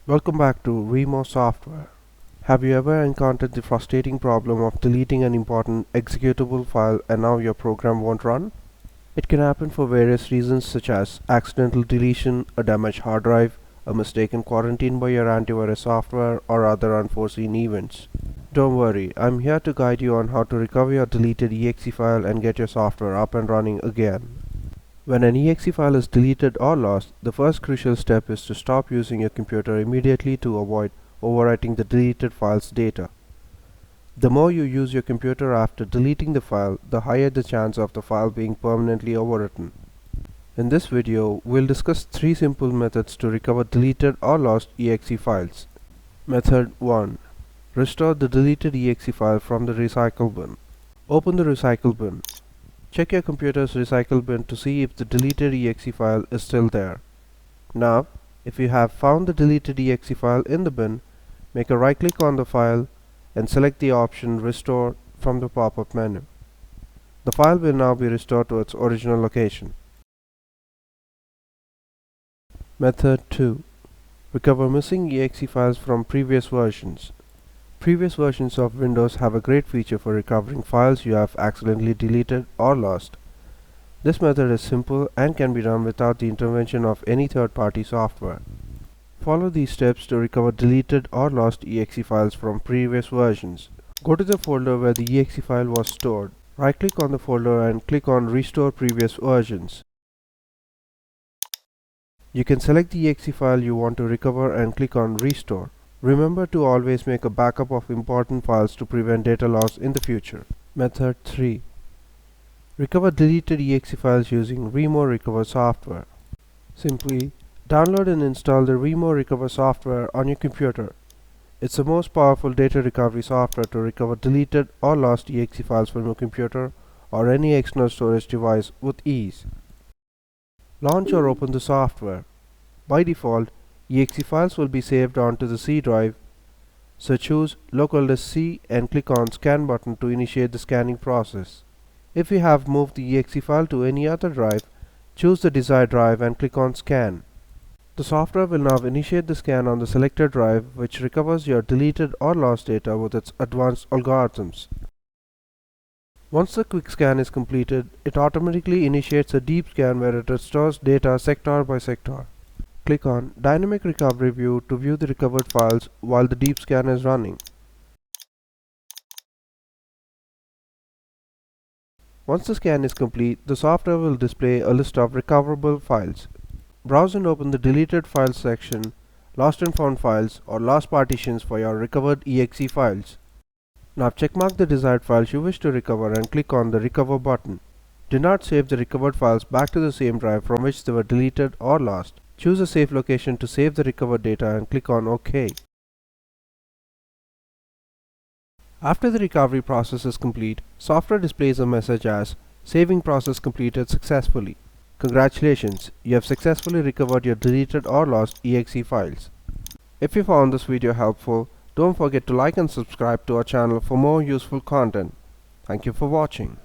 Welcome back to Remo Software. Have you ever encountered the frustrating problem of deleting an important executable file and now your program won't run? It can happen for various reasons such as accidental deletion, a damaged hard drive, a mistaken quarantine by your antivirus software, or other unforeseen events. Don't worry, I'm here to guide you on how to recover your deleted EXE file and get your software up and running again. When an EXE file is deleted or lost, the first crucial step is to stop using your computer immediately to avoid overwriting the deleted file's data. The more you use your computer after deleting the file, the higher the chance of the file being permanently overwritten. In this video, we'll discuss 3 simple methods to recover deleted or lost EXE files. Method 1. Restore the deleted EXE file from the recycle bin. Open the recycle bin. Check your computer's recycle bin to see if the deleted EXE file is still there. Now, if you have found the deleted EXE file in the bin, make a right click on the file and select the option Restore from the pop-up menu. The file will now be restored to its original location. Method 2. Recover missing EXE files from previous versions. Previous versions of Windows have a great feature for recovering files you have accidentally deleted or lost. This method is simple and can be done without the intervention of any third-party software. Follow these steps to recover deleted or lost EXE files from previous versions. Go to the folder where the EXE file was stored. Right-click on the folder and click on Restore Previous Versions. You can select the EXE file you want to recover and click on Restore. Remember to always make a backup of important files to prevent data loss in the future. Method 3. Recover deleted EXE files using Remo Recover software. Simply download and install the Remo Recover software on your computer. It's the most powerful data recovery software to recover deleted or lost EXE files from your computer or any external storage device with ease. Launch or open the software. By default, EXE files will be saved onto the C drive, so choose Local Disk C and click on Scan button to initiate the scanning process. If you have moved the EXE file to any other drive, choose the desired drive and click on Scan. The software will now initiate the scan on the selected drive, which recovers your deleted or lost data with its advanced algorithms. Once the quick scan is completed, it automatically initiates a deep scan where it restores data sector by sector. Click on Dynamic Recovery View to view the recovered files while the deep scan is running. Once the scan is complete, the software will display a list of recoverable files. Browse and open the Deleted Files section, Lost and Found Files, or Lost Partitions for your recovered EXE files. Now checkmark the desired files you wish to recover and click on the Recover button. Do not save the recovered files back to the same drive from which they were deleted or lost. Choose a safe location to save the recovered data and click on OK. After the recovery process is complete, software displays a message as Saving process completed successfully. Congratulations, you have successfully recovered your deleted or lost EXE files. If you found this video helpful, don't forget to like and subscribe to our channel for more useful content. Thank you for watching.